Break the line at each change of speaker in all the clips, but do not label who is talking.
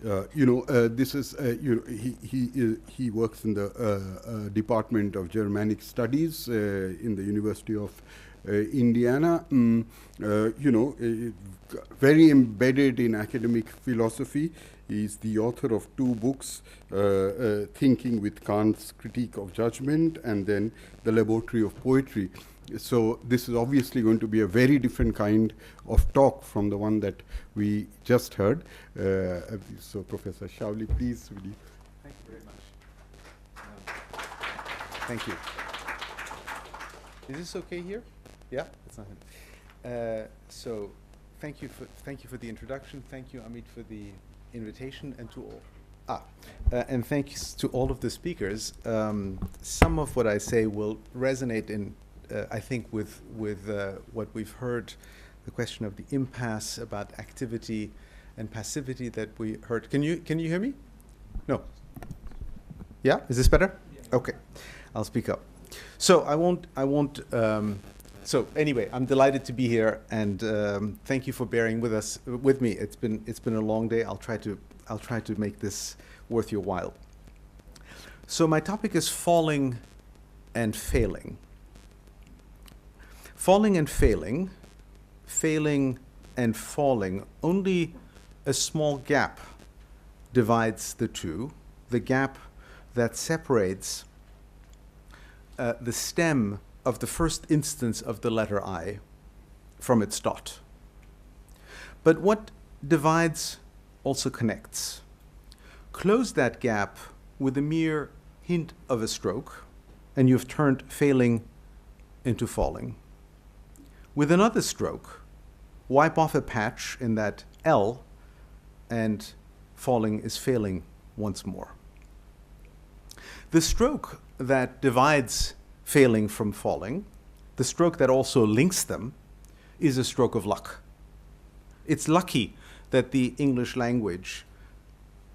This is, he works in the Department of Germanic Studies in the University of Indiana. Very embedded in academic philosophy. He's the author of 2 books, Thinking with Kant's Critique of Judgment and then The Laboratory of Poetry. So this is obviously going to be a very different kind of talk from the one that we just heard. So Professor Chaouli, please, will you?
Thank you very much. Thank you. Is this okay here? Yeah, it's not. So thank you for the introduction. Thank you, Amit, for the invitation, and to all. And thanks to all of the speakers. Some of what I say will resonate in. I think with what we've heard, the question of the impasse about activity and passivity that we heard. Can you hear me? No. Yeah, is this better? Yeah. Okay, I'll speak up. So I won't. So anyway, I'm delighted to be here, and thank you for bearing with me. It's been a long day. I'll try to make this worth your while. So my topic is falling and failing. Falling and failing, failing and falling, only a small gap divides the two, the gap that separates the stem of the first instance of the letter I from its dot. But what divides also connects. Close that gap with a mere hint of a stroke, and you've turned failing into falling. With another stroke, wipe off a patch in that L, and falling is failing once more. The stroke that divides failing from falling, the stroke that also links them, is a stroke of luck. It's lucky that the English language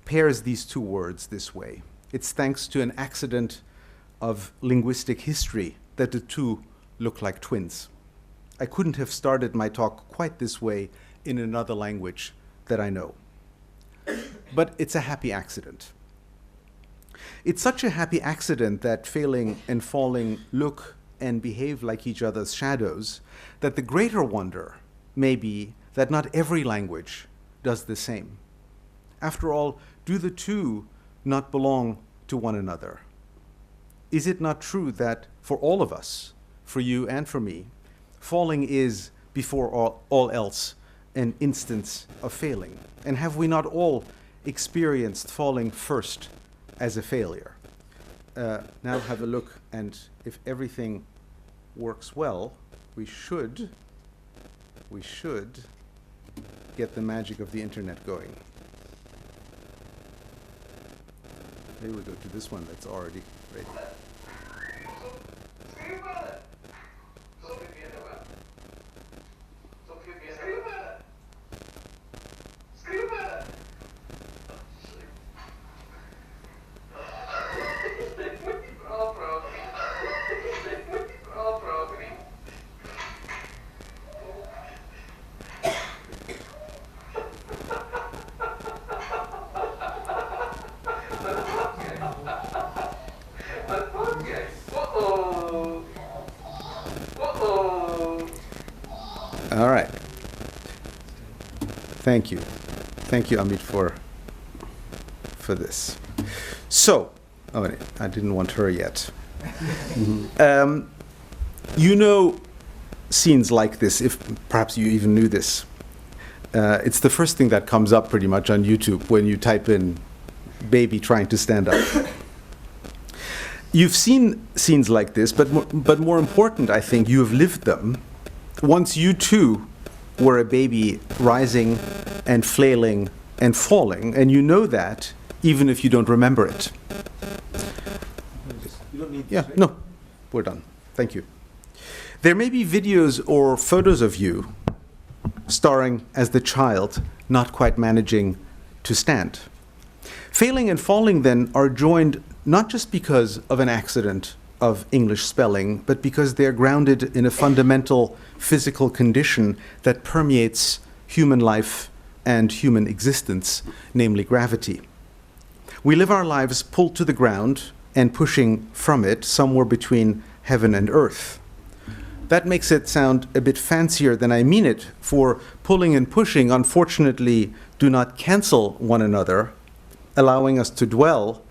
pairs these 2 words this way. It's thanks to an accident of linguistic history that the 2 look like twins. I couldn't have started my talk quite this way in another language that I know. But it's a happy accident. It's such a happy accident that failing and falling look and behave like each other's shadows that the greater wonder may be that not every language does the same. After all, do the 2 not belong to one another? Is it not true that for all of us, for you and for me, falling is, before all else, an instance of failing? And have we not all experienced falling first as a failure? Now have a look, and if everything works well, we should get the magic of the internet going. Maybe we'll go to this one that's already ready. All right. Thank you. Thank you, Amit, for this. So, I didn't want her yet. You know scenes like this, if perhaps you even knew this. It's the first thing that comes up pretty much on YouTube when you type in baby trying to stand up. You've seen scenes like this, but more important, I think, you have lived them. Once you too were a baby rising and flailing and falling, and you know that even if you don't remember it. You don't need to. No, we're done. Thank you. There may be videos or photos of you starring as the child not quite managing to stand. Failing and falling then are joined not just because of an accident of English spelling, but because they're grounded in a fundamental physical condition that permeates human life and human existence, namely gravity. We live our lives pulled to the ground and pushing from it somewhere between heaven and earth. That makes it sound a bit fancier than I mean it, for pulling and pushing, unfortunately, do not cancel one another, allowing us to dwell,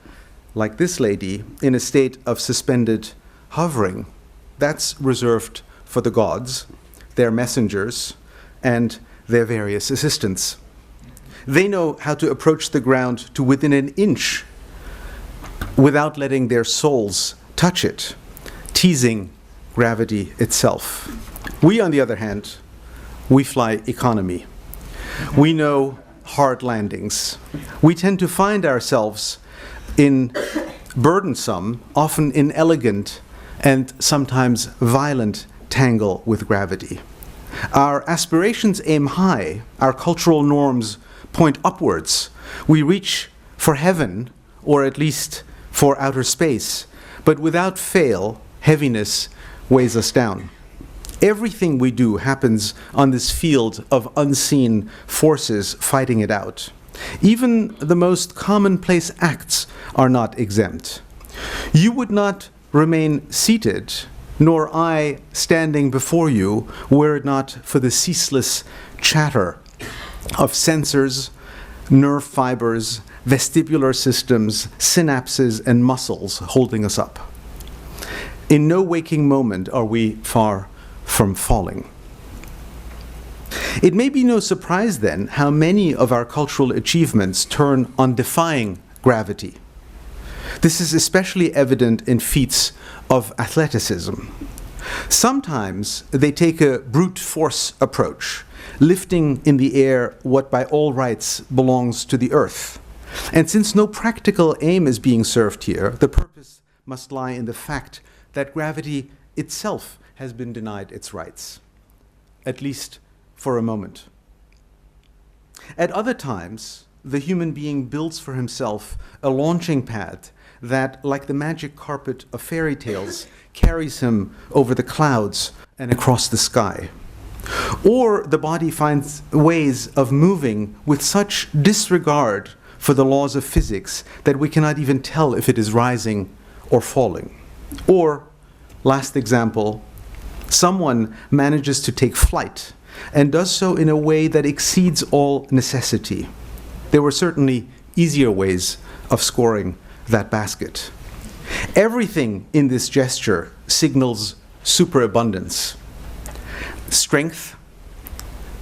like this lady, in a state of suspended hovering. That's reserved for the gods, their messengers, and their various assistants. They know how to approach the ground to within an inch without letting their souls touch it, teasing gravity itself. We, on the other hand, we fly economy. We know hard landings. We tend to find ourselves in burdensome, often inelegant, and sometimes violent tangle with gravity. Our aspirations aim high. Our cultural norms point upwards. We reach for heaven, or at least for outer space, but without fail, heaviness weighs us down. Everything we do happens on this field of unseen forces fighting it out. Even the most commonplace acts are not exempt. You would not remain seated, nor I standing before you, were it not for the ceaseless chatter of sensors, nerve fibers, vestibular systems, synapses, and muscles holding us up. In no waking moment are we far from falling. It may be no surprise then how many of our cultural achievements turn on defying gravity. This is especially evident in feats of athleticism. Sometimes they take a brute force approach, lifting in the air what by all rights belongs to the earth. And since no practical aim is being served here, the purpose must lie in the fact that gravity itself has been denied its rights, at least for a moment. At other times, the human being builds for himself a launching pad that, like the magic carpet of fairy tales, carries him over the clouds and across the sky. Or the body finds ways of moving with such disregard for the laws of physics that we cannot even tell if it is rising or falling. Or, last example, someone manages to take flight and does so in a way that exceeds all necessity. There were certainly easier ways of scoring that basket. Everything in this gesture signals superabundance, strength,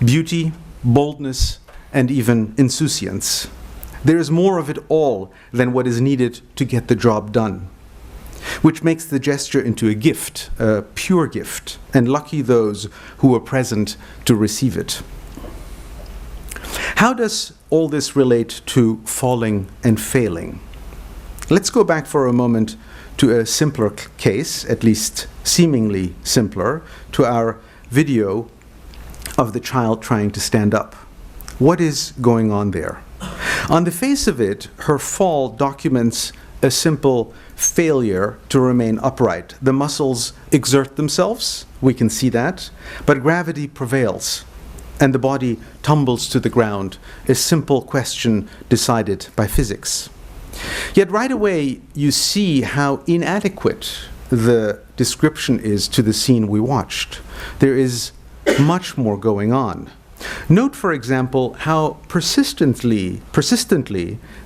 beauty, boldness, and even insouciance. There is more of it all than what is needed to get the job done, which makes the gesture into a gift, a pure gift, and lucky those who were present to receive it. How does all this relate to falling and failing? Let's go back for a moment to a simpler case, at least seemingly simpler, to our video of the child trying to stand up. What is going on there? On the face of it, her fall documents a simple failure to remain upright. The muscles exert themselves, we can see that, but gravity prevails, and the body tumbles to the ground, a simple question decided by physics. Yet right away, you see how inadequate the description is to the scene we watched. There is much more going on. Note, for example, how persistently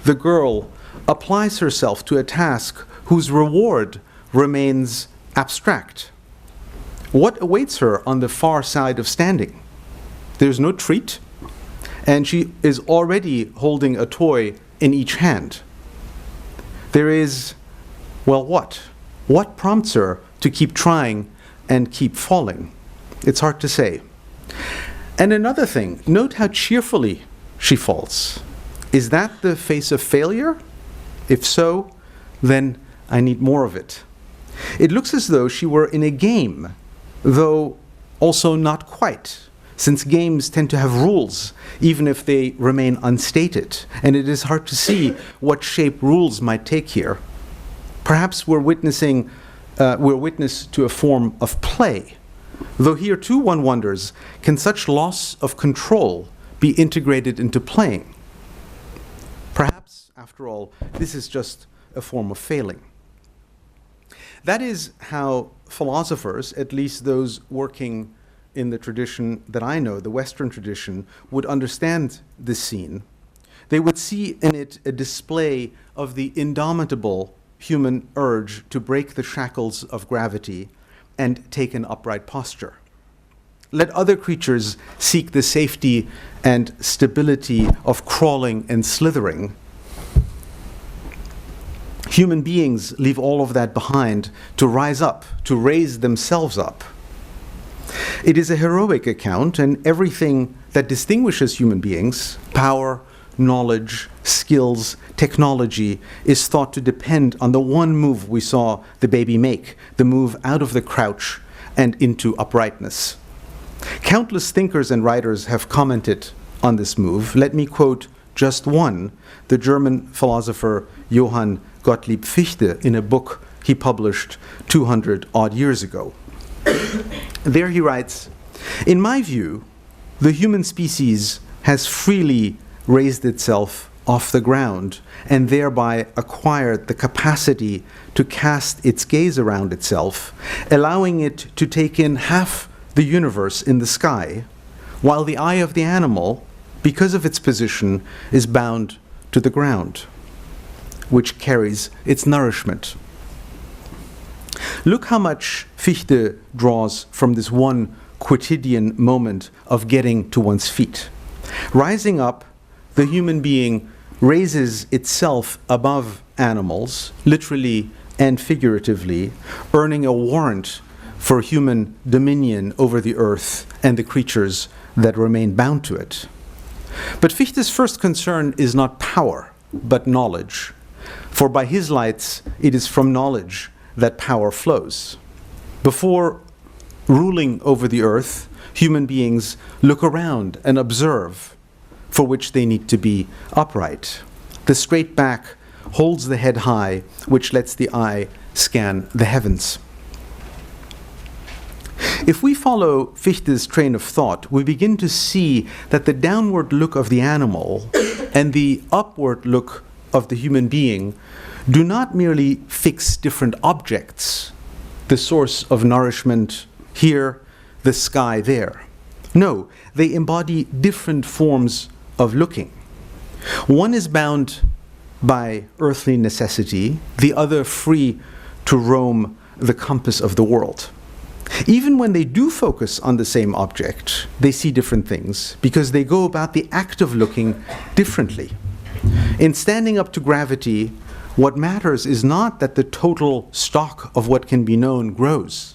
the girl applies herself to a task whose reward remains abstract. What awaits her on the far side of standing? There's no treat, and she is already holding a toy in each hand. There is, well, what? What prompts her to keep trying and keep falling? It's hard to say. And another thing, note how cheerfully she falls. Is that the face of failure? If so, then I need more of it. It looks as though she were in a game, though also not quite, since games tend to have rules, even if they remain unstated, and it is hard to see what shape rules might take here. Perhaps we're witness to a form of play, though here too one wonders, can such loss of control be integrated into playing. Perhaps, after all, this is just a form of failing. That is how philosophers, at least those working in the tradition that I know, the Western tradition, would understand this scene. They would see in it a display of the indomitable human urge to break the shackles of gravity and take an upright posture. Let other creatures seek the safety and stability of crawling and slithering. Human beings leave all of that behind to rise up, to raise themselves up. It is a heroic account, and everything that distinguishes human beings, power, knowledge, skills, technology, is thought to depend on the one move we saw the baby make, the move out of the crouch and into uprightness. Countless thinkers and writers have commented on this move. Let me quote just one, the German philosopher Johann Gottlieb Fichte, in a book he published 200-odd years ago. There he writes, "In my view, the human species has freely raised itself off the ground and thereby acquired the capacity to cast its gaze around itself, allowing it to take in half the universe in the sky, while the eye of the animal, because of its position, is bound to the ground, which carries its nourishment." Look how much Fichte draws from this one quotidian moment of getting to one's feet. Rising up, the human being raises itself above animals, literally and figuratively, earning a warrant for human dominion over the earth and the creatures that remain bound to it. But Fichte's first concern is not power, but knowledge. For by his lights, it is from knowledge that power flows. Before ruling over the earth, human beings look around and observe, for which they need to be upright. The straight back holds the head high, which lets the eye scan the heavens. If we follow Fichte's train of thought, we begin to see that the downward look of the animal and the upward look of the human being do not merely fix different objects, the source of nourishment here, the sky there. No, they embody different forms of looking. One is bound by earthly necessity, the other free to roam the compass of the world. Even when they do focus on the same object, they see different things because they go about the act of looking differently. In standing up to gravity, what matters is not that the total stock of what can be known grows.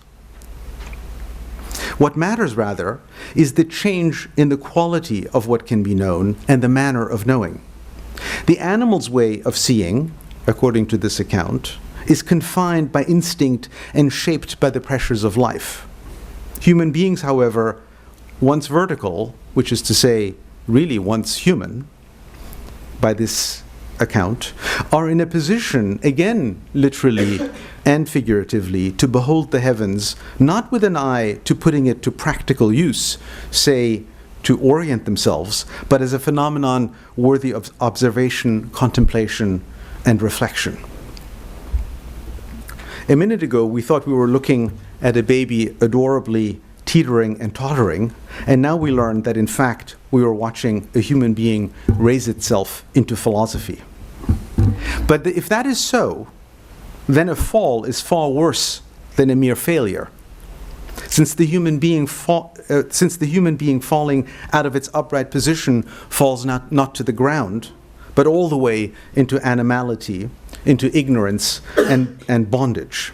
What matters, rather, is the change in the quality of what can be known and the manner of knowing. The animal's way of seeing, according to this account, is confined by instinct and shaped by the pressures of life. Human beings, however, once vertical, which is to say, really once human, by this account, are in a position, again literally and figuratively, to behold the heavens, not with an eye to putting it to practical use, say, to orient themselves, but as a phenomenon worthy of observation, contemplation, and reflection. A minute ago, we thought we were looking at a baby adorably teetering and tottering, and now we learn that in fact we were watching a human being raise itself into philosophy. But if that is so, then a fall is far worse than a mere failure. Since the human being falling out of its upright position falls not to the ground, but all the way into animality, into ignorance and bondage.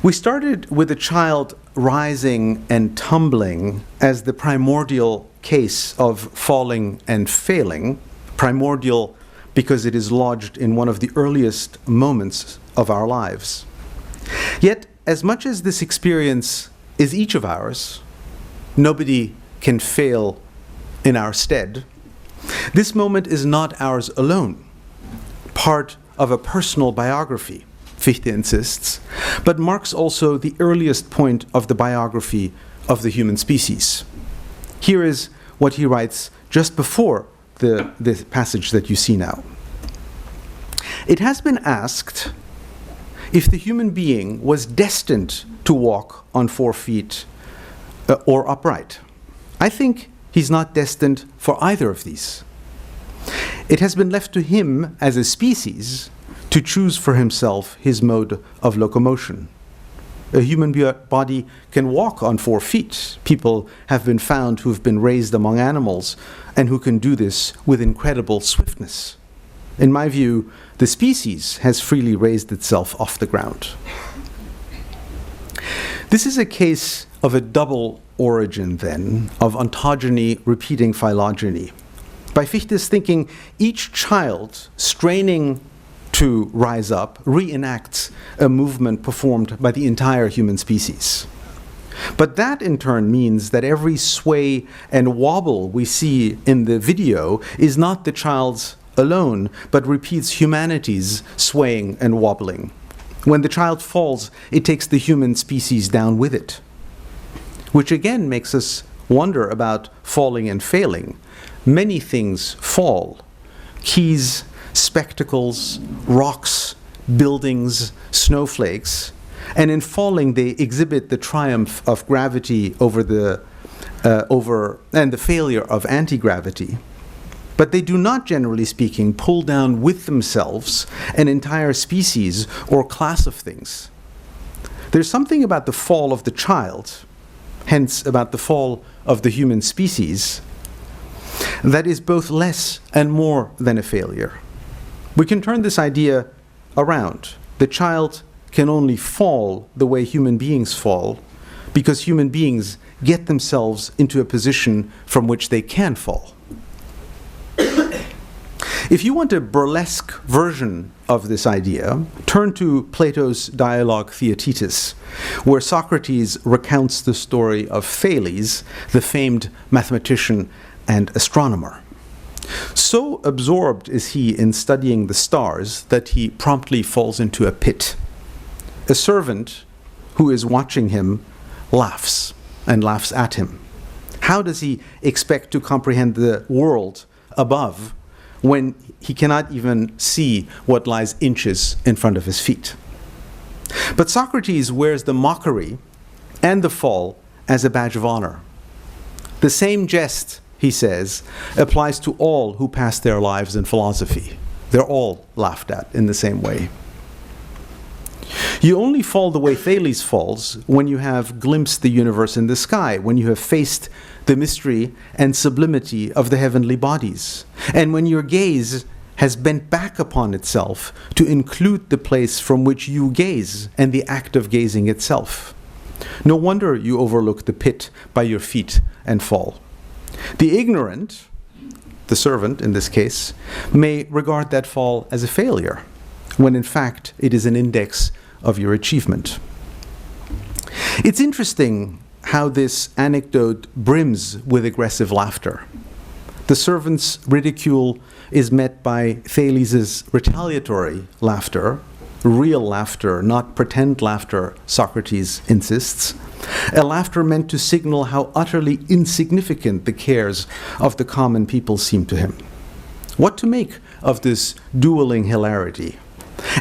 We started with a child rising and tumbling as the primordial case of falling and failing, primordial because it is lodged in one of the earliest moments of our lives. Yet, as much as this experience is each of ours, nobody can fail in our stead, this moment is not ours alone, part of a personal biography, Fichte insists, but marks also the earliest point of the biography of the human species. Here is what he writes just before the passage that you see now. It has been asked if the human being was destined to walk on 4 feet or upright. I think he's not destined for either of these. It has been left to him as a species to choose for himself his mode of locomotion. A human body can walk on 4 feet. People have been found who have been raised among animals and who can do this with incredible swiftness. In my view, the species has freely raised itself off the ground. This is a case of a double origin, then, of ontogeny repeating phylogeny. By Fichte's thinking, each child straining to rise up reenacts a movement performed by the entire human species. But that in turn means that every sway and wobble we see in the video is not the child's alone, but repeats humanity's swaying and wobbling. When the child falls, it takes the human species down with it, which again makes us wonder about falling and failing. Many things fall: keys, spectacles, rocks, buildings, snowflakes, and in falling they exhibit the triumph of gravity over and the failure of anti-gravity. But they do not, generally speaking, pull down with themselves an entire species or class of things. There's something about the fall of the child, hence about the fall of the human species, that is both less and more than a failure. We can turn this idea around. The child can only fall the way human beings fall because human beings get themselves into a position from which they can fall. If you want a burlesque version of this idea, turn to Plato's dialogue Theaetetus, where Socrates recounts the story of Thales, the famed mathematician and astronomer. So absorbed is he in studying the stars that he promptly falls into a pit. A servant who is watching him laughs and laughs at him. How does he expect to comprehend the world above when he cannot even see what lies inches in front of his feet? But Socrates wears the mockery and the fall as a badge of honor. The same jest, he says, applies to all who pass their lives in philosophy. They're all laughed at in the same way. You only fall the way Thales falls when you have glimpsed the universe in the sky, when you have faced the mystery and sublimity of the heavenly bodies, and when your gaze has bent back upon itself to include the place from which you gaze and the act of gazing itself. No wonder you overlook the pit by your feet and fall. The ignorant, the servant in this case, may regard that fall as a failure, when in fact it is an index of your achievement. It's interesting how this anecdote brims with aggressive laughter. The servant's ridicule is met by Thales' retaliatory laughter, real laughter, not pretend laughter, Socrates insists, a laughter meant to signal how utterly insignificant the cares of the common people seem to him. What to make of this dueling hilarity?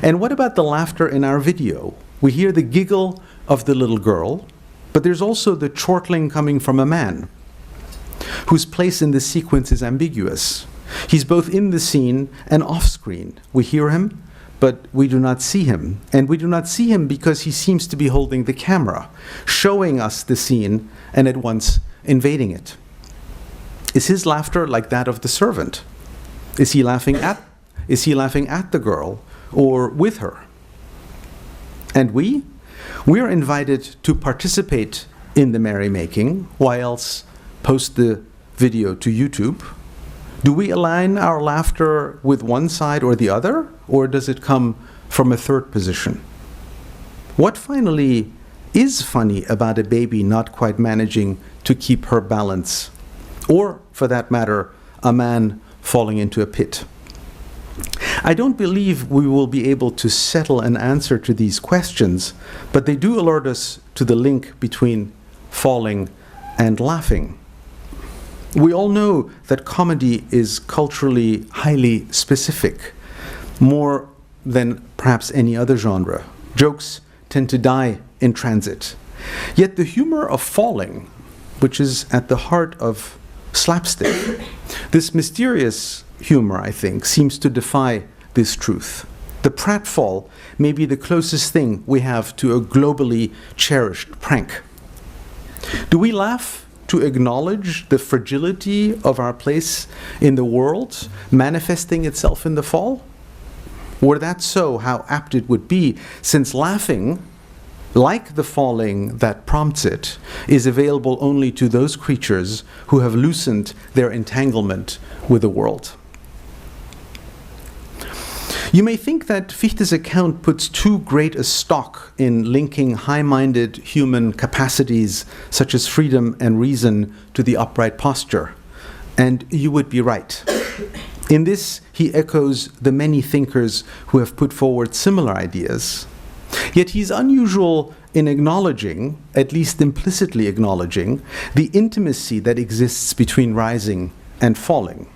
And what about the laughter in our video? We hear the giggle of the little girl, but there's also the chortling coming from a man whose place in the sequence is ambiguous. He's both in the scene and off-screen. We hear him, but we do not see him. And we do not see him because he seems to be holding the camera, showing us the scene and at once invading it. Is his laughter like that of the servant? Is he laughing at the girl or with her? And we are invited to participate in the merrymaking. Why else post the video to YouTube? Do we align our laughter with one side or the other, or does it come from a third position? What finally is funny about a baby not quite managing to keep her balance? Or, for that matter, a man falling into a pit? I don't believe we will be able to settle an answer to these questions, but they do alert us to the link between falling and laughing. We all know that comedy is culturally highly specific, more than perhaps any other genre. Jokes tend to die in transit. Yet the humor of falling, which is at the heart of slapstick, this mysterious humor, I think, seems to defy this truth. The pratfall may be the closest thing we have to a globally cherished prank. Do we laugh to acknowledge the fragility of our place in the world, manifesting itself in the fall? Were that so, how apt it would be, since laughing, like the falling that prompts it, is available only to those creatures who have loosened their entanglement with the world. You may think that Fichte's account puts too great a stock in linking high-minded human capacities such as freedom and reason to the upright posture, and you would be right. In this, he echoes the many thinkers who have put forward similar ideas. Yet he's unusual in acknowledging, at least implicitly acknowledging, the intimacy that exists between rising and falling.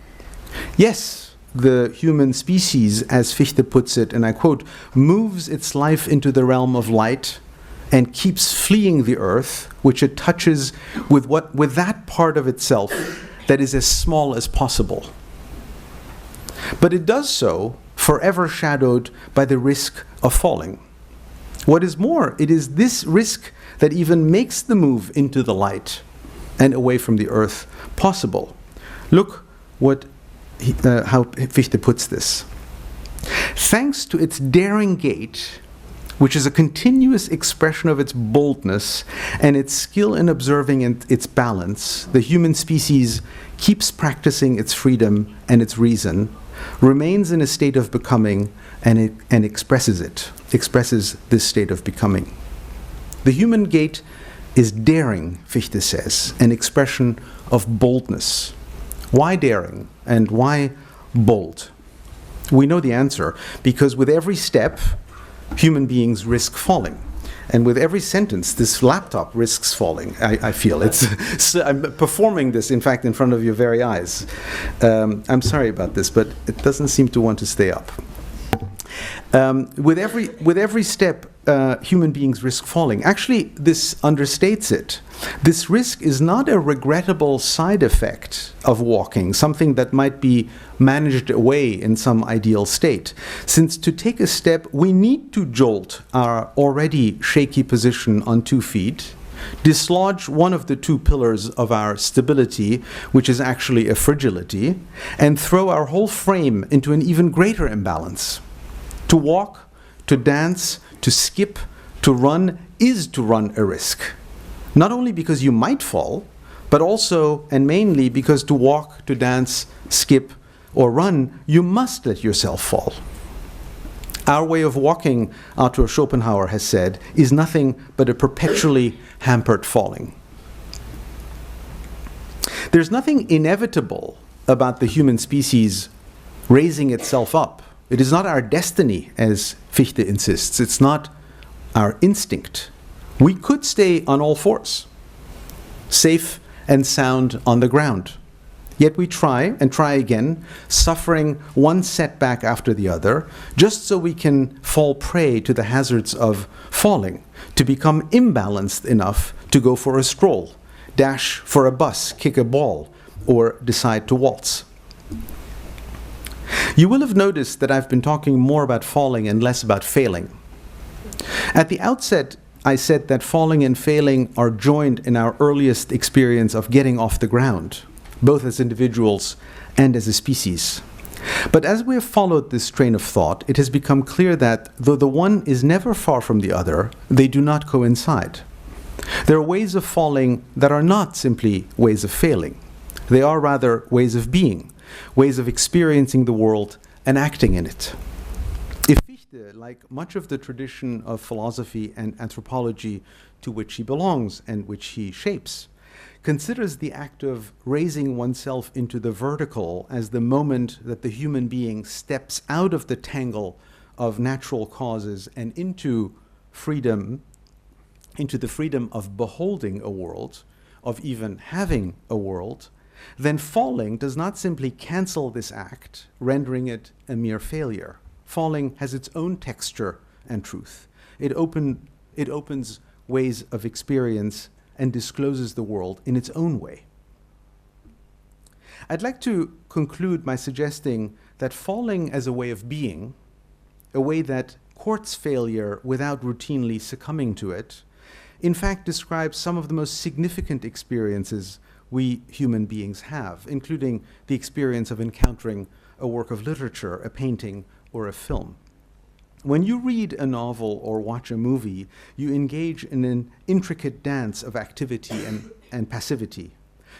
Yes, the human species, as Fichte puts it, and I quote, moves its life into the realm of light and keeps fleeing the earth, which it touches with that part of itself that is as small as possible. But it does so forever shadowed by the risk of falling. What is more, it is this risk that even makes the move into the light and away from the earth possible. Look how Fichte puts this. Thanks to its daring gait, which is a continuous expression of its boldness and its skill in observing its balance, the human species keeps practicing its freedom and its reason, remains in a state of becoming, and expresses this state of becoming. The human gait is daring, Fichte says, an expression of boldness. Why daring and why bold? We know the answer, because with every step, human beings risk falling. And with every sentence, this laptop risks falling, I feel. So I'm performing this, in fact, in front of your very eyes. I'm sorry about this, but it doesn't seem to want to stay up. With every step, human beings risk falling. Actually, this understates it. This risk is not a regrettable side effect of walking, something that might be managed away in some ideal state. Since to take a step, we need to jolt our already shaky position on 2 feet, dislodge one of the 2 pillars of our stability, which is actually a fragility, and throw our whole frame into an even greater imbalance. To walk, to dance, to skip, to run is to run a risk. Not only because you might fall, but also and mainly because to walk, to dance, skip, or run, you must let yourself fall. Our way of walking, Arthur Schopenhauer has said, is nothing but a perpetually hampered falling. There's nothing inevitable about the human species raising itself up. It is not our destiny, as Fichte insists. It's not our instinct. We could stay on all fours, safe and sound on the ground. Yet we try and try again, suffering one setback after the other, just so we can fall prey to the hazards of falling, to become imbalanced enough to go for a stroll, dash for a bus, kick a ball, or decide to waltz. You will have noticed that I've been talking more about falling and less about failing. At the outset, I said that falling and failing are joined in our earliest experience of getting off the ground, both as individuals and as a species. But as we have followed this train of thought, it has become clear that, though the one is never far from the other, they do not coincide. There are ways of falling that are not simply ways of failing. They are rather ways of being, ways of experiencing the world and acting in it. If Fichte, like much of the tradition of philosophy and anthropology to which he belongs and which he shapes, considers the act of raising oneself into the vertical as the moment that the human being steps out of the tangle of natural causes and into freedom, into the freedom of beholding a world, of even having a world, then falling does not simply cancel this act, rendering it a mere failure. Falling has its own texture and truth. It opens ways of experience and discloses the world in its own way. I'd like to conclude by suggesting that falling as a way of being, a way that courts failure without routinely succumbing to it, in fact describes some of the most significant experiences we human beings have, including the experience of encountering a work of literature, a painting, or a film. When you read a novel or watch a movie, you engage in an intricate dance of activity and passivity.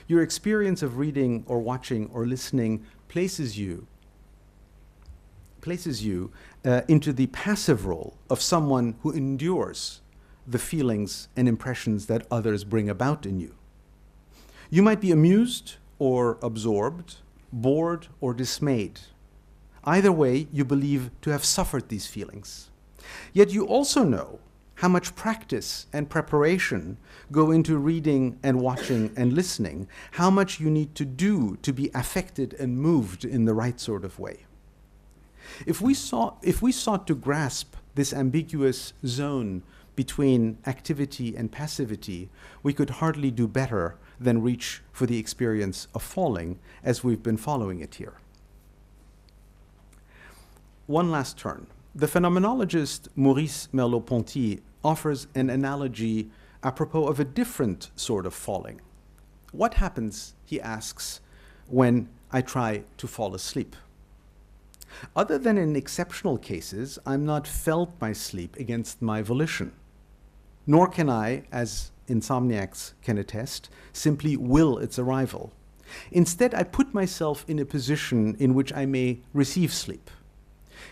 Your experience of reading or watching or listening places you into the passive role of someone who endures the feelings and impressions that others bring about in you. You might be amused or absorbed, bored or dismayed. Either way, you believe to have suffered these feelings. Yet you also know how much practice and preparation go into reading and watching and listening, how much you need to do to be affected and moved in the right sort of way. If we sought to grasp this ambiguous zone between activity and passivity, we could hardly do better than reach for the experience of falling as we've been following it here. One last turn. The phenomenologist Maurice Merleau-Ponty offers an analogy apropos of a different sort of falling. What happens, he asks, when I try to fall asleep? Other than in exceptional cases, I'm not felled by sleep against my volition. Nor can I, as insomniacs can attest, simply will its arrival. Instead, I put myself in a position in which I may receive sleep.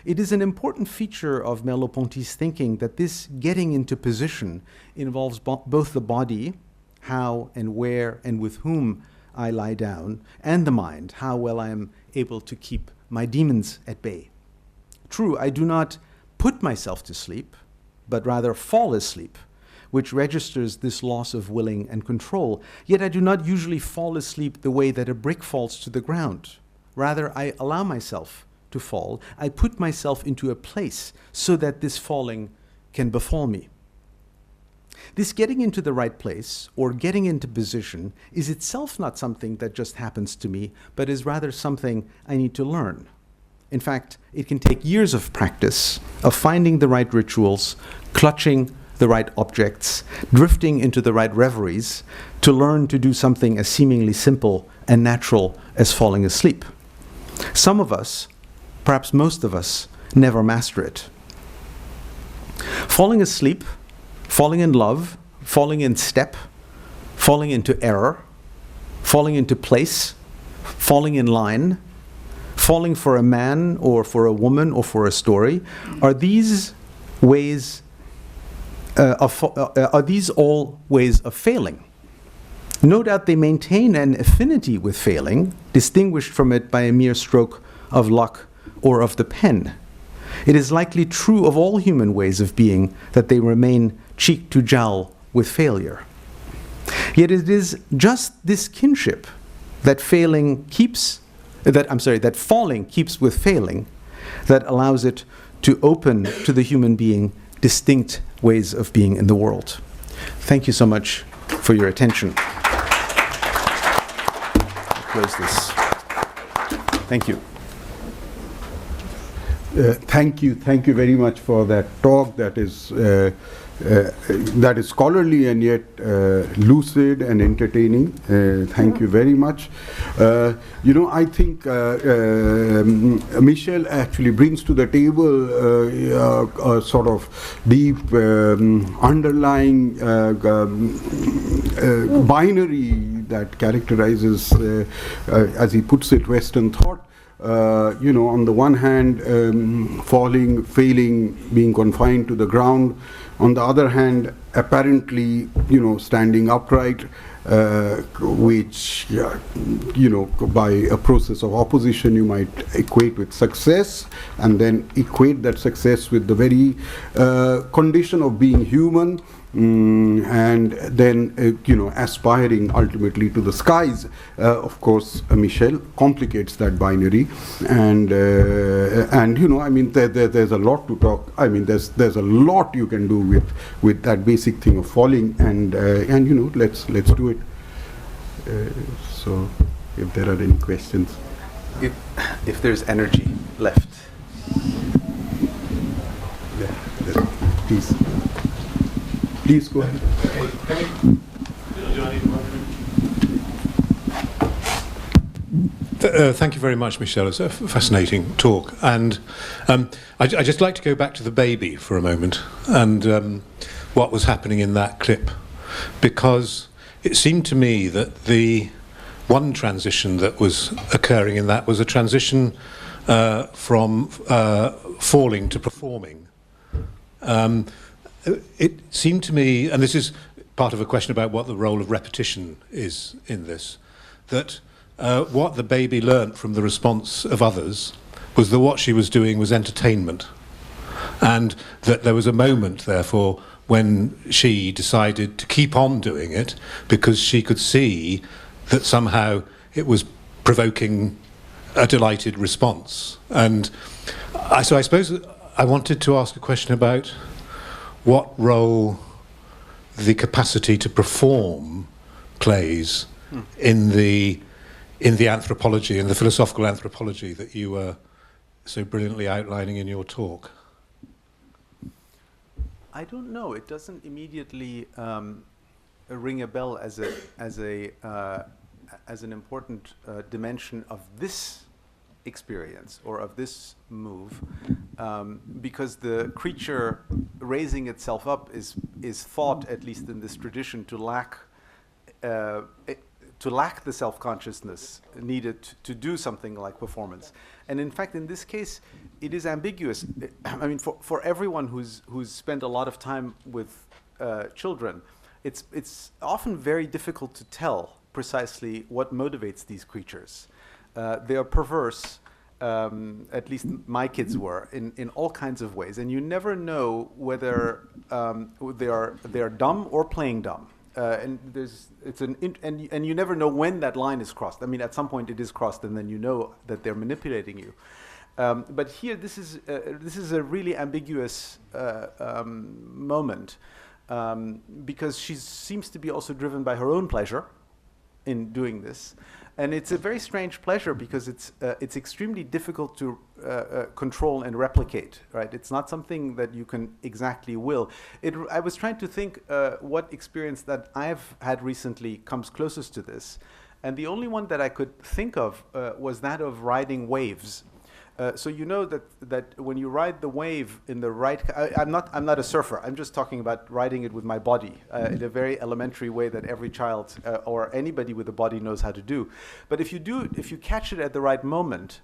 It is an important feature of Merleau-Ponty's thinking that this getting into position involves both the body, how and where and with whom I lie down, and the mind, how well I am able to keep my demons at bay. True, I do not put myself to sleep, but rather fall asleep, which registers this loss of willing and control. Yet I do not usually fall asleep the way that a brick falls to the ground. Rather, I allow myself to fall. I put myself into a place so that this falling can befall me. This getting into the right place, or getting into position, is itself not something that just happens to me, but is rather something I need to learn. In fact, it can take years of practice, of finding the right rituals, clutching the right objects, drifting into the right reveries, to learn to do something as seemingly simple and natural as falling asleep. Some of us, perhaps most of us, never master it. Falling asleep, falling in love, falling in step, falling into error, falling into place, falling in line, falling for a man or for a woman or for a story, are these ways are these all ways of failing? No doubt they maintain an affinity with failing, distinguished from it by a mere stroke of luck or of the pen. It is likely true of all human ways of being that they remain cheek to jowl with failure. Yet it is just this kinship that falling keeps with failing that allows it to open to the human being distinct ways of being in the world. Thank you so much for your attention. I'll close this. Thank you.
Thank you very much for that talk that is scholarly and yet lucid and entertaining. Thank you very much. I think Michel actually brings to the table a sort of deep underlying binary that characterizes, as he puts it, Western thought. On the one hand, falling, failing, being confined to the ground. On the other hand, apparently, standing upright, which, by a process of opposition, you might equate with success, and then equate that success with the very condition of being human, and then aspiring ultimately to the skies. Of course, Michel complicates that binary, and I mean there's a lot to talk. I mean there's a lot you can do with that basic thing of falling, and let's do it. So, if there are any questions,
if there's energy left,
please go ahead.
Thank you very much, Michel. It's a fascinating talk. And I'd just like to go back to the baby for a moment and what was happening in that clip. Because it seemed to me that the one transition that was occurring in that was a transition from falling to performing. It seemed to me, and this is part of a question about what the role of repetition is in this, that what the baby learnt from the response of others was that what she was doing was entertainment, and that there was a moment, therefore, when she decided to keep on doing it because she could see that somehow it was provoking a delighted response. And so I suppose I wanted to ask a question about what role the capacity to perform plays in the anthropology, in the philosophical anthropology that you were so brilliantly outlining in your talk.
I don't know. It doesn't immediately ring a bell as an important dimension of this experience or of this move, because the creature raising itself up is thought, at least in this tradition, to lack the self-consciousness needed to do something like performance. And in fact, in this case, it is ambiguous. I mean, for everyone who's spent a lot of time with children, it's often very difficult to tell precisely what motivates these creatures. They are perverse, at least my kids were, in all kinds of ways, and you never know whether they are dumb or playing dumb. And you never know when that line is crossed. I mean, at some point it is crossed, and then you know that they're manipulating you. But here, this is a really ambiguous moment, because she seems to be also driven by her own pleasure in doing this, and it's a very strange pleasure because it's extremely difficult to control and replicate. Right? It's not something that you can exactly will. I was trying to think what experience that I've had recently comes closest to this, and the only one that I could think of was that of riding waves. So you know that when you ride the wave in the right, I'm not a surfer. I'm just talking about riding it with my body in a very elementary way that every child or anybody with a body knows how to do. But if you catch it at the right moment,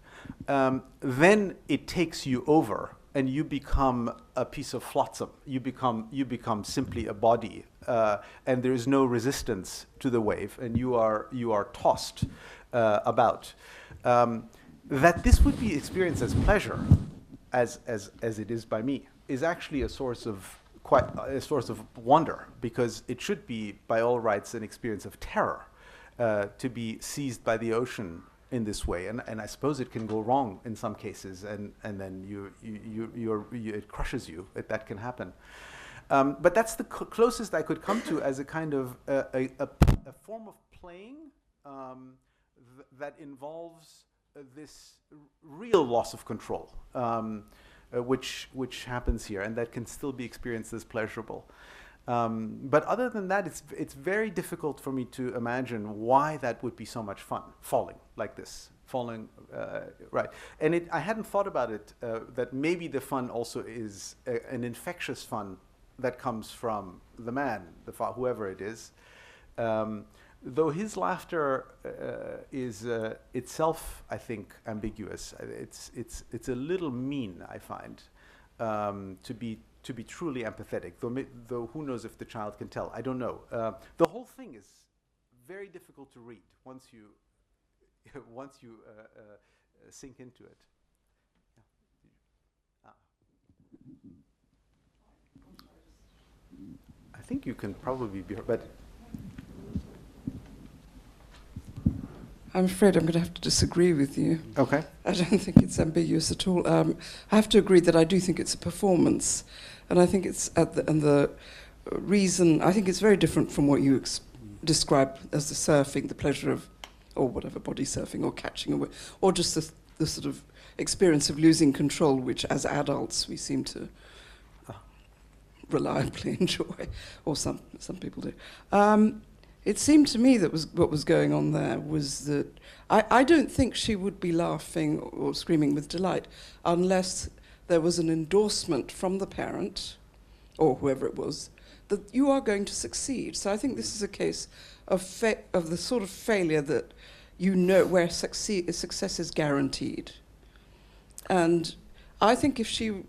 then it takes you over, and you become a piece of flotsam. You become simply a body, and there is no resistance to the wave, and you are tossed about. That this would be experienced as pleasure, as it is by me, is actually a source of wonder, because it should be, by all rights, an experience of terror to be seized by the ocean in this way, and I suppose it can go wrong in some cases, and then it crushes you. That can happen, but that's the closest I could come to as a kind of a form of playing that involves this real loss of control, which happens here, and that can still be experienced as pleasurable. But other than that, it's very difficult for me to imagine why that would be so much fun, falling like this, right. And I hadn't thought about it, that maybe the fun also is an infectious fun that comes from the man, whoever it is. Though his laughter is itself, I think, ambiguous. It's a little mean, I find, to be truly empathetic. Though who knows if the child can tell? I don't know. The whole thing is very difficult to read once you sink into it. Yeah. I I think you can probably be heard, but
I'm afraid I'm going to have to disagree with you.
okay.
I don't think it's ambiguous at all. I have to agree that I do think it's a performance, and I think it's and the reason, I think it's very different from what you describe as the surfing, the pleasure of, or whatever, body surfing or catching a wave, or just the sort of experience of losing control, which as adults we seem to reliably enjoy, or some people do. It seemed to me that what was going on there was that I don't think she would be laughing or screaming with delight unless there was an endorsement from the parent, or whoever it was, that you are going to succeed. So I think this is a case of the sort of failure that you know where success is guaranteed. And I think if she,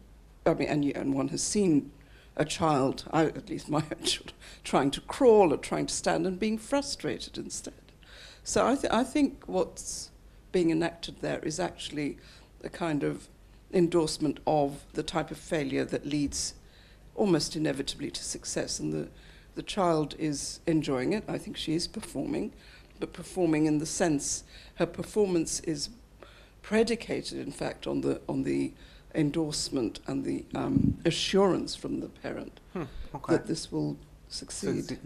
I mean, and one has seen a child, at least my own children, trying to crawl or trying to stand and being frustrated instead. So I think what's being enacted there is actually a kind of endorsement of the type of failure that leads almost inevitably to success. And the child is enjoying it. I think she is performing, but performing in the sense her performance is predicated, in fact, on the endorsement and the assurance from the parent that this will succeed.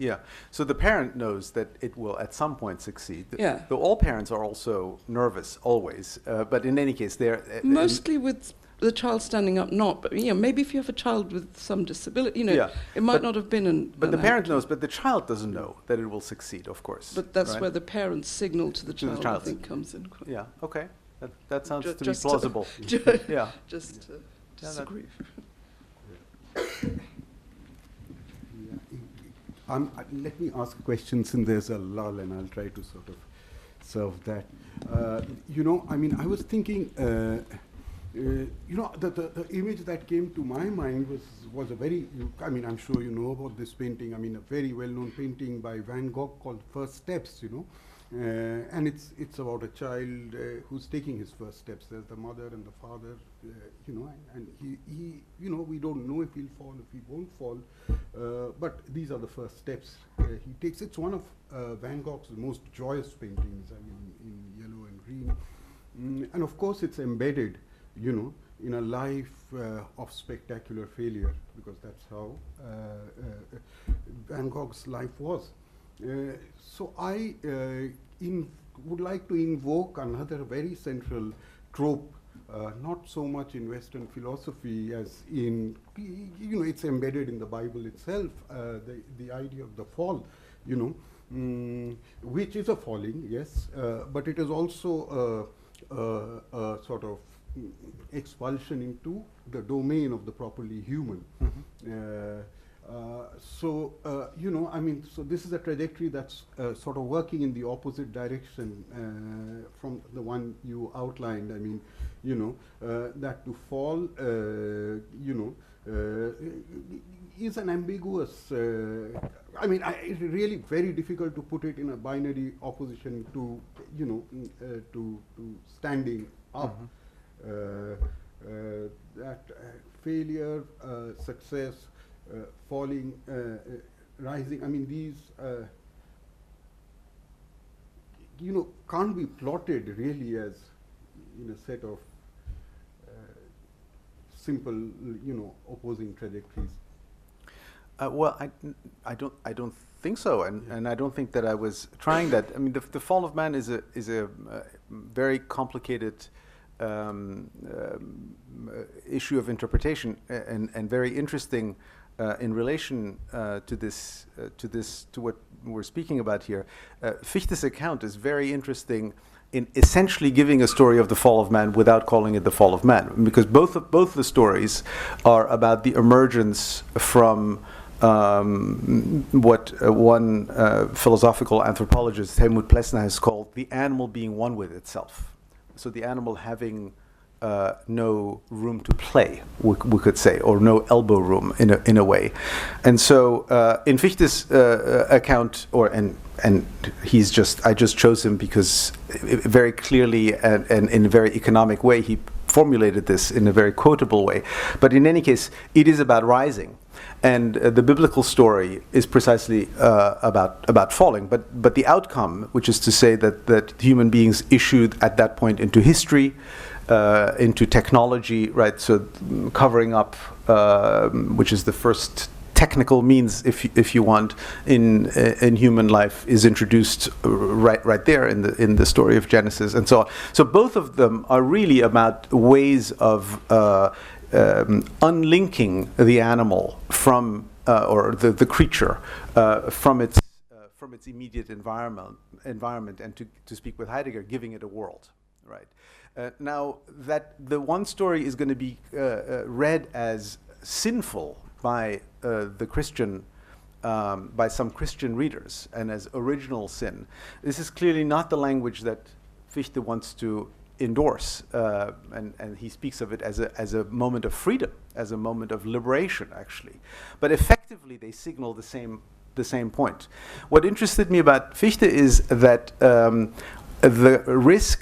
So the parent knows that it will at some point succeed.
Yeah.
Though all parents are also nervous always, but in any case, they're
mostly with the child standing up, not. But maybe if you have a child with some disability, it might not have been
But the parent knows, but the child doesn't know that it will succeed, of course.
But that's
right?
where the parent's signal to the child, I think, comes in.
Yeah. Okay. That sounds to be
Just
plausible. Yeah.
Just to disagree.
Let me ask a question since there's a lull, and I'll try to sort of serve that. I was thinking, the image that came to my mind was a very, I'm sure you know about this painting, a very well-known painting by Van Gogh called First Steps, and it's about a child who's taking his first steps. There's the mother and the father, and he we don't know if he'll fall, if he won't fall, but these are the first steps he takes. It's one of Van Gogh's most joyous paintings, in yellow and green, and of course it's embedded, in a life of spectacular failure, because that's how Van Gogh's life was. So I would like to invoke another very central trope, not so much in Western philosophy as in, it's embedded in the Bible itself, the idea of the fall, which is a falling, yes, but it is also a sort of expulsion into the domain of the properly human. So this is a trajectory that's sort of working in the opposite direction from the one you outlined. That to fall, is an ambiguous. It's really very difficult to put it in a binary opposition to, to standing up. That failure, success. Falling, rising. These, can't be plotted really as in a set of simple, opposing trajectories.
Well, I don't think so, and I don't think that I was trying that. The fall of man is a very complicated issue of interpretation, and very interesting. In relation to what we're speaking about here, Fichte's account is very interesting in essentially giving a story of the fall of man without calling it the fall of man, because both the stories are about the emergence from what one philosophical anthropologist, Helmut Plessner, has called the animal being one with itself. So the animal having no room to play, we could say, or no elbow room in a way. And so in Fichte's account, and I just chose him because very clearly and in a very economic way, he formulated this in a very quotable way. But in any case, it is about rising. And the biblical story is precisely about falling. But the outcome, which is to say that human beings issued at that point into history, into technology, right? So covering up, which is the first technical means, if you want, in human life, is introduced right there in the story of Genesis, and so on. So both of them are really about ways of unlinking the animal from or the creature from its immediate environment, and to speak with Heidegger, giving it a world, right? Now that the one story is going to be read as sinful by the Christian, by some Christian readers, and as original sin, this is clearly not the language that Fichte wants to endorse, and he speaks of it as a moment of freedom, as a moment of liberation, actually. But effectively, they signal the same point. What interested me about Fichte is that the risk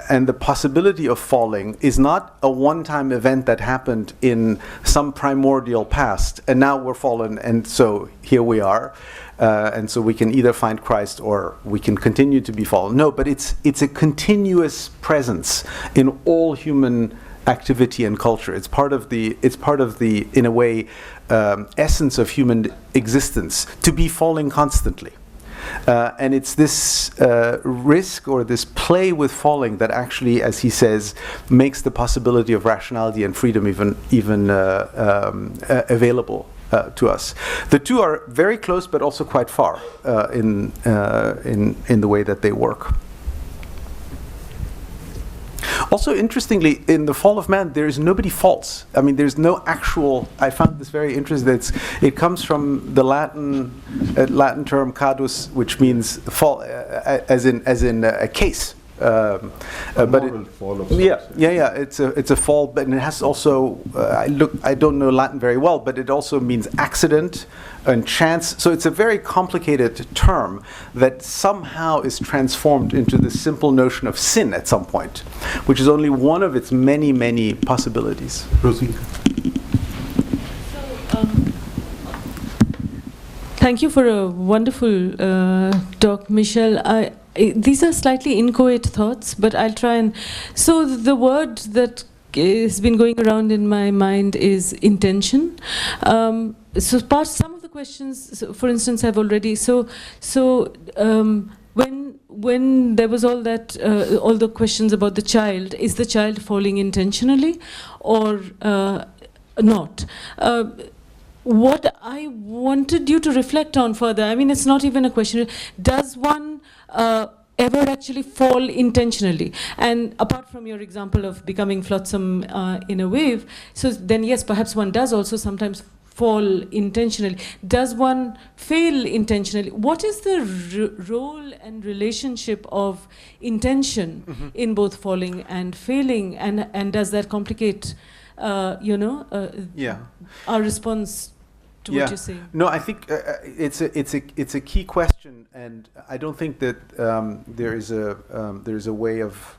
and the possibility of falling is not a one-time event that happened in some primordial past, and now we're fallen, and so here we are, and so we can either find Christ or we can continue to be fallen. No, but it's a continuous presence in all human activity and culture. It's part of the in a way essence of human existence, to be falling constantly. And it's this risk or this play with falling that actually, as he says, makes the possibility of rationality and freedom even available to us. The two are very close, but also quite far in the way that they work. Also, interestingly, in The Fall of Man, there is nobody false. I mean, there's no actual. I found this very interesting. It comes from the Latin term cadus, which means fall, as in a case. But it's a fall, but it has also. I don't know Latin very well, but it also means accident and chance. So it's a very complicated term that somehow is transformed into the simple notion of sin at some point, which is only one of its many, many possibilities. Rosie.
Thank you for a wonderful talk, Michel. These are slightly inchoate thoughts, but I'll try and... So the word that has been going around in my mind is intention. Some of the questions, for instance, I've already... When there was all the questions about the child, is the child falling intentionally or not? What I wanted you to reflect on further, I mean, it's not even a question. Does one ever actually fall intentionally? And apart from your example of becoming flotsam in a wave, so then yes, perhaps one does also sometimes fall intentionally. Does one fail intentionally? What is the role and relationship of intention in both falling and failing? And does that complicate, our response to what you say?
No, I think it's a key question, and I don't think that there is a way of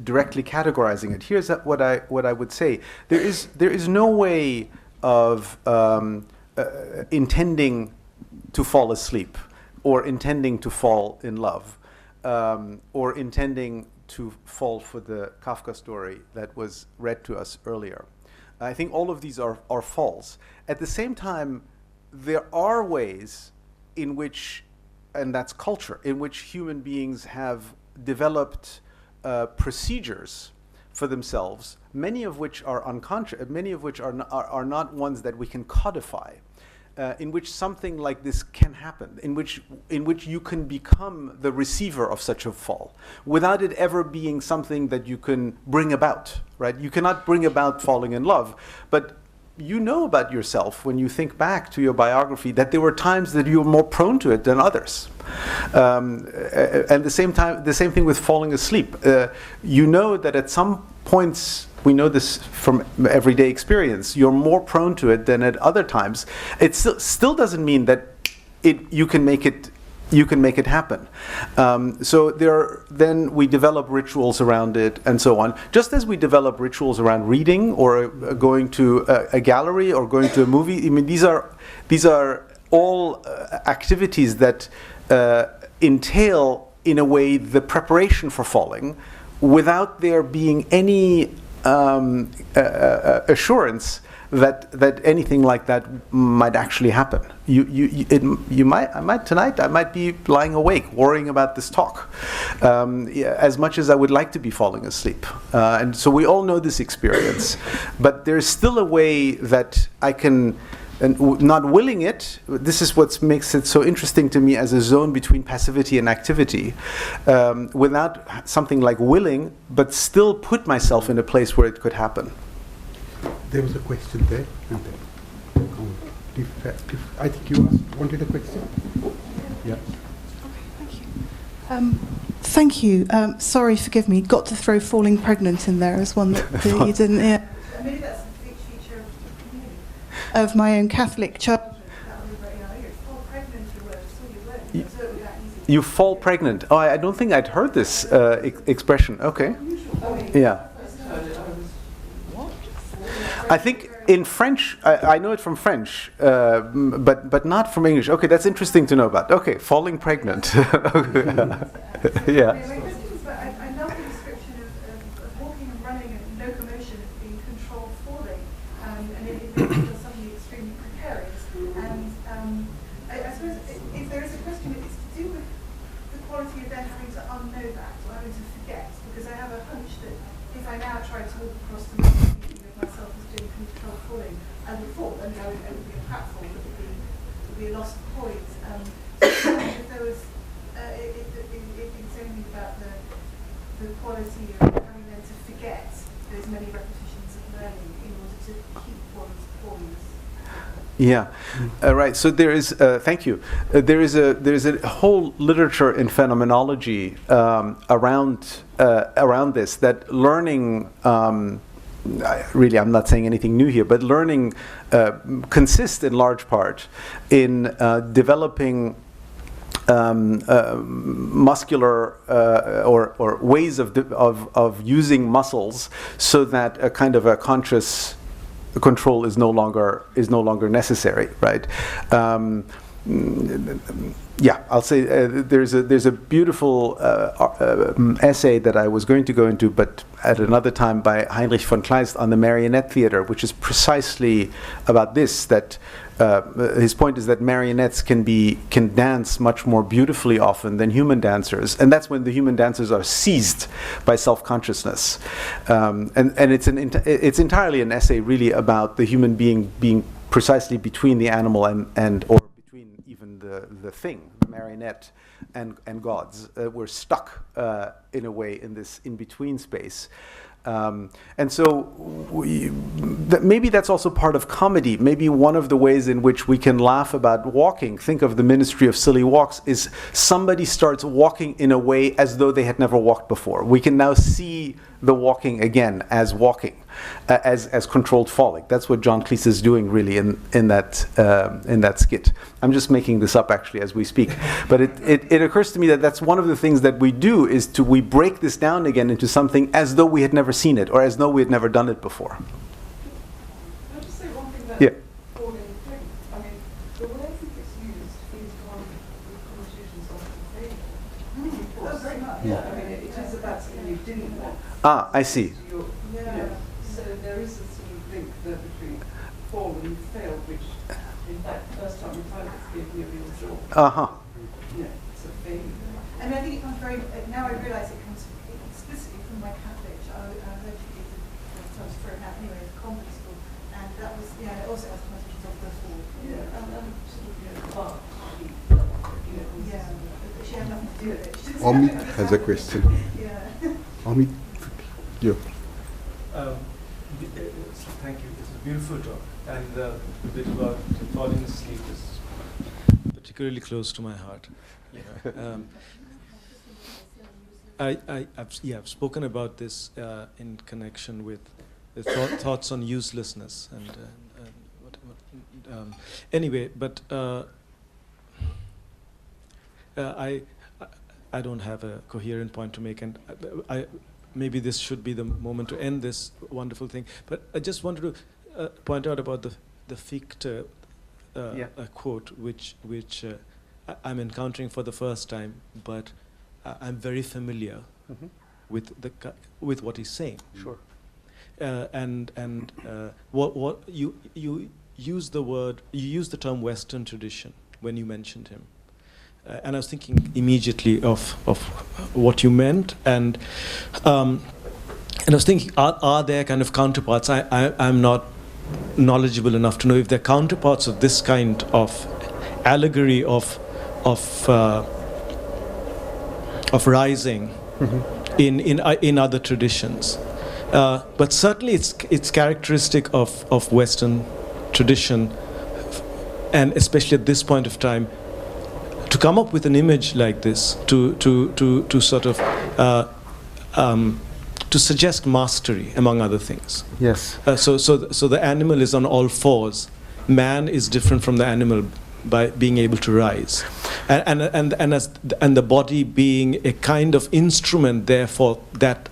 directly categorizing it. Here's what I would say: there is no way of intending to fall asleep, or intending to fall in love, or intending to fall for the Kafka story that was read to us earlier. I think all of these are false. At the same time, there are ways in which, and that's culture, in which human beings have developed procedures for themselves, many of which are unconscious, many of which are not ones that we can codify, in which something like this can happen, in which you can become the receiver of such a fall, without it ever being something that you can bring about, right? You cannot bring about falling in love, but you know about yourself when you think back to your biography that there were times that you were more prone to it than others. And the same thing with falling asleep. You know that at some points, we know this from everyday experience, you're more prone to it than at other times. It still doesn't mean that you can make it you can make it happen. So then we develop rituals around it and so on. Just as we develop rituals around reading or going to a gallery or going to a movie. I mean, these are all activities that entail, in a way, the preparation for falling, without there being any assurance that anything like that might actually happen. I might be lying awake worrying about this talk, as much as I would like to be falling asleep. And so we all know this experience, but there's still a way that I can, and not willing it. This is what makes it so interesting to me as a zone between passivity and activity, without something like willing, but still put myself in a place where it could happen.
There was a question there. And then, I think you wanted a question. Yeah.
Okay, thank you. Sorry, forgive me. Got to throw falling pregnant in there as one that you didn't hear. Maybe that's a feature of my own Catholic childhood.
You fall pregnant. Oh, I don't think I'd heard this expression. Okay. Yeah. I think in French, I know it from French, but not from English. Okay, that's interesting to know about. Okay, falling pregnant. Yeah.
I love the description of walking and running and locomotion as being controlled falling, and it feels something extremely precarious. And I suppose if there is a question, it's to do with the quality of then having to unknow that, or having to forget, because I have a hunch that if I now try to walk across the mountain, myself as doing controlled falling, I would fall. I mean, I would be a platform. It would be a loss of poise. So if there was, if it's anything about the quality of having then to forget those many repetitions of learning in order to keep one's poise.
Yeah, right. So there is. Thank you. There is a whole literature in phenomenology around this, that learning. Really, I'm not saying anything new here, but learning consists in large part in developing muscular or ways of using muscles, so that a kind of a conscious control is no longer necessary, right? Yeah, I'll say there's a beautiful essay that I was going to go into, but at another time, by Heinrich von Kleist on the marionette theater, which is precisely about this. That his point is that marionettes can dance much more beautifully often than human dancers, and that's when the human dancers are seized by self-consciousness. And it's entirely an essay really about the human being precisely between the animal and or even the thing, the marionette, and gods. We're stuck in a way in this in-between space. And so maybe that's also part of comedy. Maybe one of the ways in which we can laugh about walking, think of the Ministry of Silly Walks, is somebody starts walking in a way as though they had never walked before. We can now see the walking again as walking, as controlled falling. That's what John Cleese is doing really in that skit. I'm just making this up actually as we speak. But it occurs to me that that's one of the things that we do, is we break this down again into something as though we had never seen it, or as though we had never done it before.
Can I just say one thing about falling pregnant? I mean, the way I think it's used is one of the connotations of the failure. Very much. Yeah, I mean, it is about something you didn't want.
Ah, I see.
So there is a sort of link there between fall and fail, which, in fact, the first time we tried it gave me a real joy. Yeah, it's a failure. And I think it comes very, now I realise it comes explicitly from my Catholic. I heard you give the terms thrown out anyway, the convent school, and that was, it also has connotations of the fall. Yeah, and sort of, but she had nothing to do with it.
Amit has a question. Amit, you.
Thank you. It's a beautiful talk, and the bit about falling asleep is particularly close to my heart. I've spoken about this in connection with the thoughts on uselessness anyway, but I don't have a coherent point to make, and maybe this should be the moment to end this wonderful thing. But I just wanted to point out about the Fichte quote, which I'm encountering for the first time, but I'm very familiar with what he's saying.
Sure.
What you use the term Western tradition when you mentioned him. And I was thinking immediately of what you meant, and I was thinking, are there kind of counterparts? I'm not knowledgeable enough to know if there are counterparts of this kind of allegory of rising in other traditions. But certainly it's characteristic of Western tradition, and especially at this point of time, to come up with an image like this, to sort of to suggest mastery, among other things.
Yes.
So the animal is on all fours. Man is different from the animal by being able to rise, and the body being a kind of instrument, therefore, that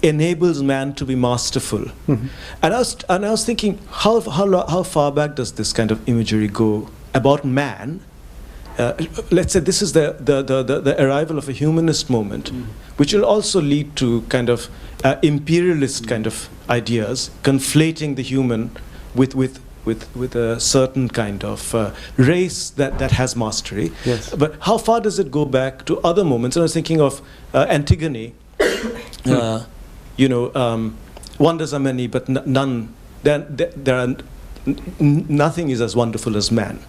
enables man to be masterful. And I was thinking, how far back does this kind of imagery go about man? Let's say this is the arrival of a humanist moment, which will also lead to kind of imperialist kind of ideas, conflating the human with a certain kind of race that has mastery.
Yes.
But how far does it go back to other moments? And I was thinking of Antigone. Wonders are many, but none. Nothing is as wonderful as man.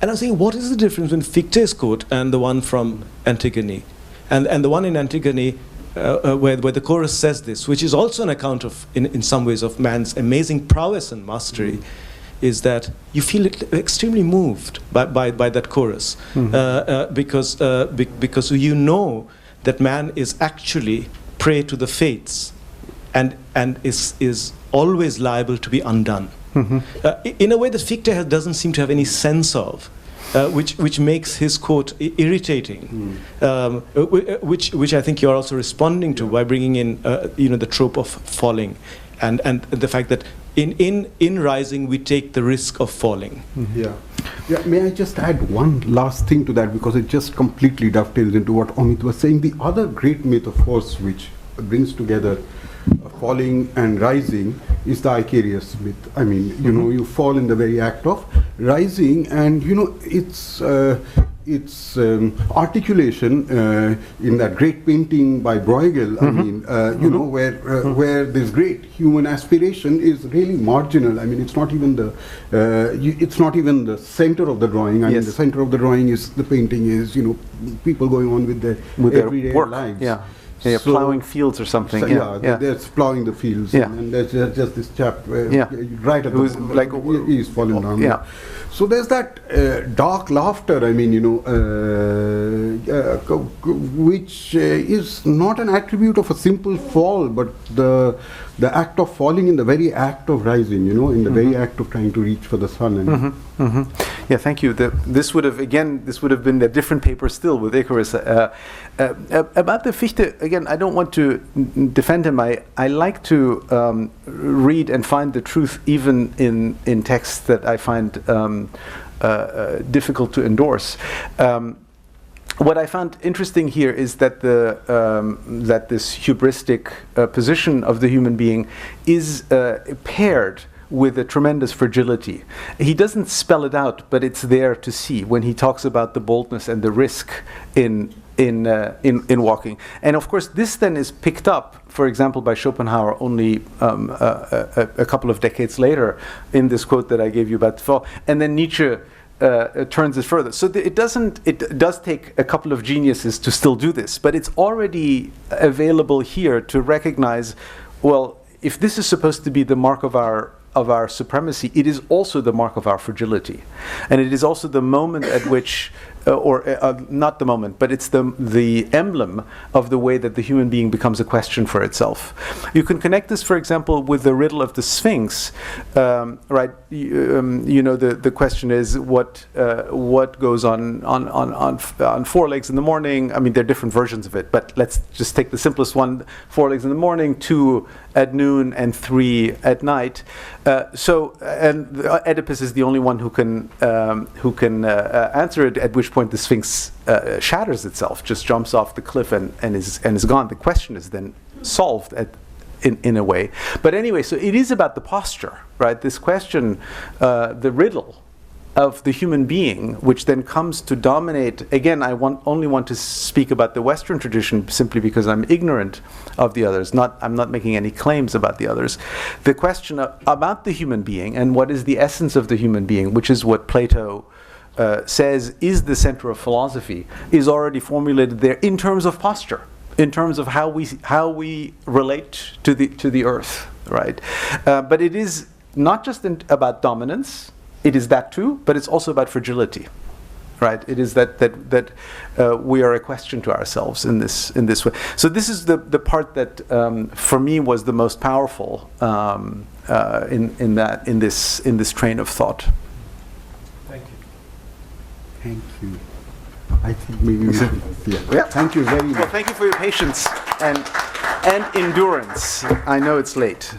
And I was thinking, what is the difference between Fichte's quote and the one from Antigone? And the one in Antigone, where the chorus says this, which is also an account of, in some ways, of man's amazing prowess and mastery, is that you feel extremely moved by that chorus, because you know that man is actually prey to the fates, and is always liable to be undone. In a way that Fichte doesn't seem to have any sense of, which makes his quote irritating, which I think you're also responding to by bringing in the trope of falling, and the fact that in rising we take the risk of falling.
Yeah. May I just add one last thing to that, because it just completely dovetails into what Amit was saying. The other great myth, of course, which brings together falling and rising, is the Icarius myth. I mean, you fall in the very act of rising, and its articulation in that great painting by Bruegel. I mean, where this great human aspiration is really marginal. I mean, it's not even the center of the drawing. I mean, the center of the drawing is the painting is people going on with their everyday
work
lives.
Yeah. Yeah, plowing fields or something.
They're plowing the fields, and there's just this chap right at the
like
he's falling down.
Yeah.
So there's that dark laughter. I mean, which is not an attribute of a simple fall, but the act of falling in the very act of rising. In the very act of trying to reach for the sun. And
Yeah, thank you. This would have been a different paper still with Icarus. About the Fichte, again, I don't want to defend him. I like to read and find the truth even in texts that I find difficult to endorse. What I found interesting here is that that this hubristic position of the human being is paired with a tremendous fragility. He doesn't spell it out, but it's there to see when he talks about the boldness and the risk in walking. And of course, this then is picked up, for example, by Schopenhauer only a couple of decades later in this quote that I gave you about the fall. And then Nietzsche turns it further. So it does take a couple of geniuses to still do this, but it's already available here to recognize, well, if this is supposed to be the mark of our supremacy, it is also the mark of our fragility. And it is also the moment at which not the moment, but it's the emblem of the way that the human being becomes a question for itself. You can connect this, for example, with the riddle of the Sphinx, right? The question is what goes on 4 legs in the morning. I mean, there are different versions of it, but let's just take the simplest one: 4 legs in the morning, 2 at noon, and 3 at night. And Oedipus is the only one who can answer it. At which point the Sphinx shatters itself, just jumps off the cliff and is gone. The question is then solved in a way. But anyway, so it is about the posture, right? This question, the riddle of the human being, which then comes to dominate. Again, I only want to speak about the Western tradition simply because I'm ignorant of the others. I'm not making any claims about the others. The question about the human being and what is the essence of the human being, which is what Plato says is the center of philosophy, is already formulated there in terms of posture, in terms of how we relate to the earth, right? But it is not just about dominance. It is that too, but it's also about fragility, right? It is that we are a question to ourselves in this way. So this is the part that for me was the most powerful in this train of thought.
Thank you.
Thank you. I think maybe we should. Yeah. Thank you very much.
Well, thank you for your patience and endurance. I know it's late.